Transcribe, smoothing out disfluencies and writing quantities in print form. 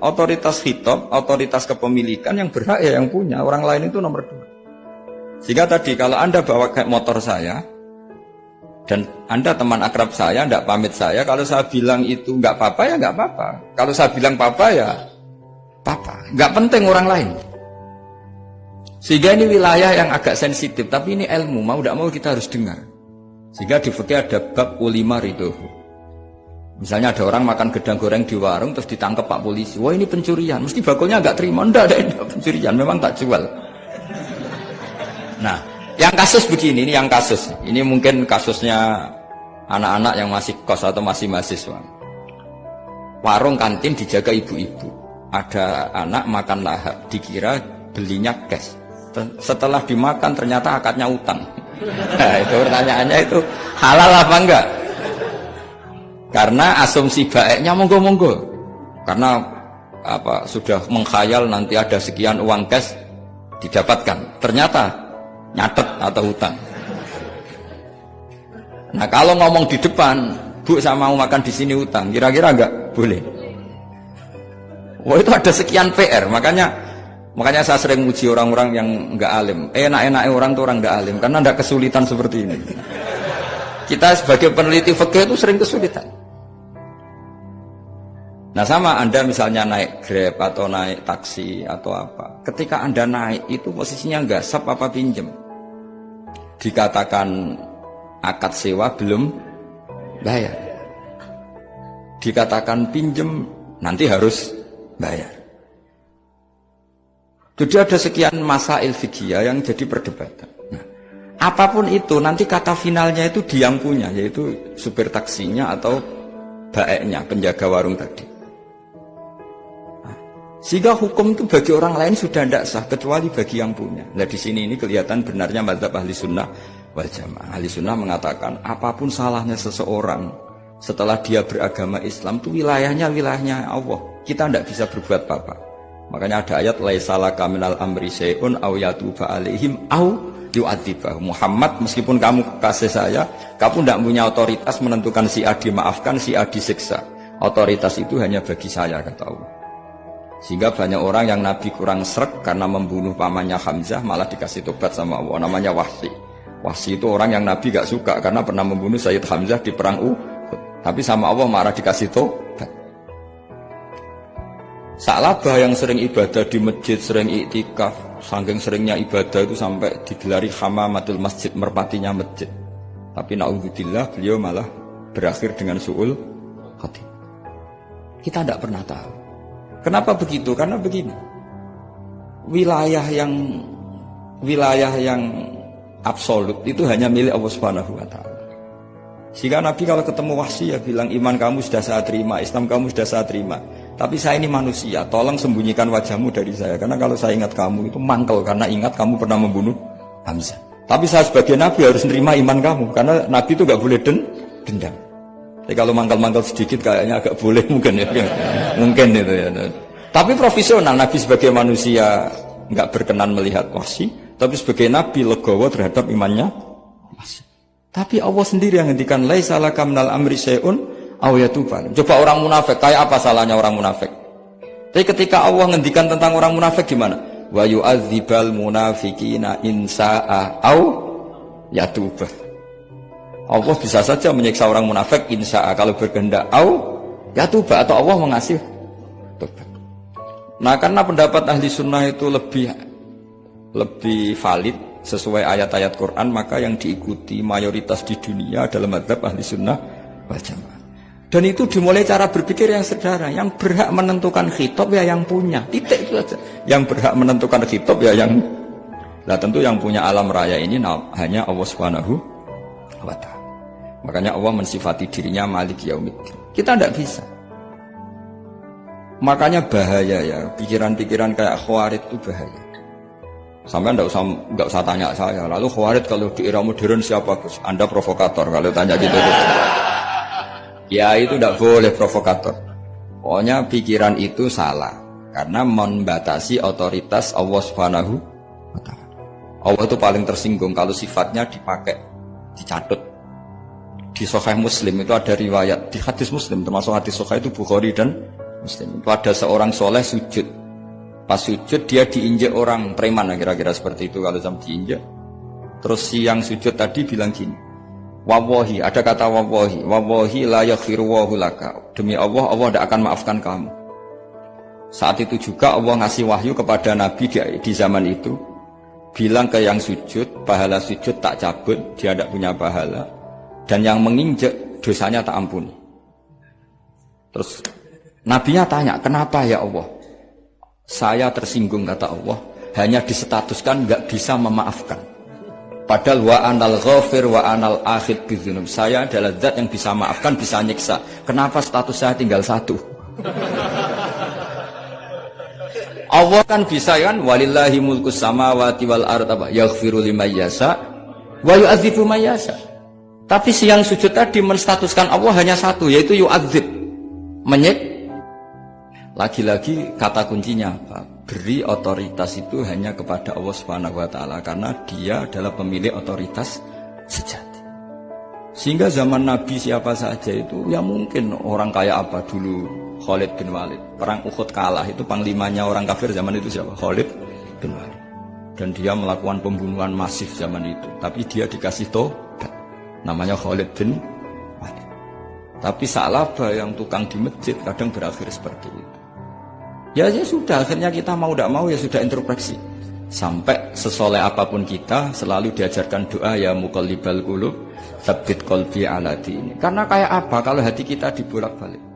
Otoritas khitab, otoritas kepemilikan yang berhak ya yang punya. Orang lain itu nomor 2. Sehingga tadi kalau Anda bawa kayak motor saya, dan Anda teman akrab saya, tidak pamit saya, kalau saya bilang itu nggak apa-apa ya nggak apa-apa. Kalau saya bilang apa ya apa, nggak penting orang lain. Sehingga ini wilayah yang agak sensitif, tapi ini ilmu, mau tidak mau kita harus dengar. Sehingga di fikih ada bab ulima ridhohu. Misalnya ada orang makan gedang goreng di warung terus ditangkap Pak Polisi, wah ini pencurian, mesti bakulnya nggak terima, enggak pencurian, memang tak jual. Nah, yang kasus begini, ini yang kasus. Ini mungkin kasusnya anak-anak yang masih kos atau masih mahasiswa. Warung kantin dijaga ibu-ibu. Ada anak makan lahap, dikira belinya cash. Setelah dimakan ternyata akadnya utang. Nah, itu pertanyaannya itu halal apa enggak? Karena asumsi baiknya monggo-monggo. Karena apa sudah mengkhayal nanti ada sekian uang cash didapatkan. Ternyata nyatet atau hutang. Nah kalau ngomong di depan, Bu saya mau makan di sini hutang, kira-kira enggak boleh. Wah itu ada sekian PR, makanya saya sering muji orang-orang yang enggak alim. Enak-enaknya orang tuh orang enggak alim, karena enggak kesulitan seperti ini. Kita sebagai peneliti fikih itu sering kesulitan. Nah sama Anda misalnya naik Grab atau naik taksi atau apa, ketika Anda naik itu posisinya gasap apa pinjem, dikatakan akad sewa belum bayar, dikatakan pinjem nanti harus bayar. Jadi ada sekian masail fikih yang jadi perdebatan. Nah, apapun itu nanti kata finalnya itu dia yang punya, yaitu supir taksinya atau baeknya, penjaga warung tadi. Sehingga hukum itu bagi orang lain sudah tidak sah kecuali bagi yang punya. Nah di sini ini kelihatan benarnya mazhab ahli sunnah wal jamaah. Ahli sunnah mengatakan apapun salahnya seseorang setelah dia beragama Islam itu wilayahnya Allah. Kita tidak bisa berbuat apa-apa. Makanya ada ayat laisalaka minal amri syai'un aw yatuba alaihim aw yu'adzibah. Muhammad meskipun kamu kasih saya, kamu tidak punya otoritas menentukan si A dimaafkan, si A disiksa. Otoritas itu hanya bagi saya kata Allah. Sehingga banyak orang yang Nabi kurang srek karena membunuh pamannya Hamzah malah dikasih tobat sama Allah, namanya Wahsy. Wahsy itu orang yang Nabi gak suka karena pernah membunuh Sayyid Hamzah di perang Uhud. Tapi sama Allah marah dikasih tobat. Sa'labah yang sering ibadah di masjid, sering iktikaf, saking seringnya ibadah itu sampai digelari hamamatul masjid, merpatinya masjid. Tapi na'udzubillah beliau malah berakhir dengan su'ul khatimah. Kita tidak pernah tahu. Kenapa begitu? Karena begini, wilayah yang absolut itu hanya milik Allah Subhanahu wa Ta'ala. Sehingga Nabi kalau ketemu Wahsy ya bilang iman kamu sudah saya terima, Islam kamu sudah saya terima. Tapi saya ini manusia, tolong sembunyikan wajahmu dari saya. Karena kalau saya ingat kamu itu mangkel karena ingat kamu pernah membunuh Hamzah. Tapi saya sebagai Nabi harus menerima iman kamu karena Nabi itu gak boleh dendam. Tapi kalau mangkal-mangkal sedikit kayaknya agak boleh mungkin ya. Mungkin itu ya. Tapi profesional, Nabi sebagai manusia nggak berkenan melihat Wahsy, tapi sebagai Nabi legowo terhadap imannya Wahsy. Tapi Allah sendiri yang ngendikan laisa laka minal amri syai'un aw yatuba. Coba orang munafik, kayak apa salahnya orang munafik? Tapi ketika Allah ngendikan tentang orang munafik gimana? Wa yu'adzibal munafiqina in sa'a aw yatuba. Allah bisa saja menyiksa orang munafik insya Allah kalau berkehendak ya tuba atau Allah mengasih tobat. Nah karena pendapat ahli sunnah itu lebih valid sesuai ayat-ayat Quran, maka yang diikuti mayoritas di dunia adalah mazhab ahli sunnah wal jamaah. Dan itu dimulai cara berpikir yang sederhana, yang berhak menentukan khitab ya yang punya, titik itu saja. Yang berhak menentukan khitab ya yang, nah tentu yang punya alam raya ini hanya Allah Subhanahu wa Ta'ala. Makanya Allah mensifati dirinya Malik Yaumiddin. Kita tidak bisa. Makanya bahaya ya, pikiran-pikiran kayak Khawarij itu bahaya. Sampai enggak usah tanya saya. Lalu Khawarij kalau di era modern siapa Gus? Anda provokator kalau tanya gitu. Ya itu tidak boleh provokator. Pokoknya pikiran itu salah karena membatasi otoritas Allah Subhanahu wa Ta'ala. Allah itu paling tersinggung kalau sifatnya dipakai, dicatut. Di Sahih Muslim itu ada riwayat, di hadis Muslim termasuk hadis Sahih itu Bukhari dan Muslim. Itu ada seorang soleh sujud. Pas sujud dia diinjak orang preman, kira-kira seperti itu kalau sampai diinjak. Terus si yang sujud tadi bilang gini, wawahi, ada kata wawahi la yaghfiru wahu laka. Demi Allah, Allah tidak akan maafkan kamu. Saat itu juga Allah ngasih wahyu kepada Nabi di zaman itu, bilang ke yang sujud, pahala sujud tak cabut, dia tidak punya pahala, dan yang menginjak dosanya tak ampuni. Terus Nabinya tanya, kenapa ya Allah? Saya tersinggung, kata Allah, hanya disetatuskan nggak bisa memaafkan. Padahal wa anal ghafir wa anal akhid bidzunub. Saya adalah zat yang bisa maafkan, bisa nyiksa. Kenapa status saya tinggal satu? Allah kan bisa kan, walillahi mulkus samawati wal ardh, yaghfiru liman yasha wa yu'adzibu man yasha. Tapi si yang sujud tadi menstatuskan Allah hanya satu, yaitu yu'adzib, menyik. Lagi-lagi kata kuncinya apa? Beri otoritas itu hanya kepada Allah Subhanahu wa taala, karena dia adalah pemilik otoritas sejati. Sehingga zaman Nabi siapa saja itu, ya mungkin orang kaya apa dulu, Khalid bin Walid. Perang Uhud kalah, itu panglimanya orang kafir zaman itu siapa? Khalid bin Walid. Dan dia melakukan pembunuhan masif zaman itu. Tapi dia dikasih tobat. Namanya Khalid bin Walid. Tapi Sa'labah yang tukang di masjid kadang berakhir seperti itu. Ya sudah, akhirnya kita mau tidak mau ya sudah introspeksi. Sampai sesoleh apapun kita selalu diajarkan doa, ya muqallibal qulub tsabbit qalbi ala dini. Karena kayak apa kalau hati kita dibolak-balik?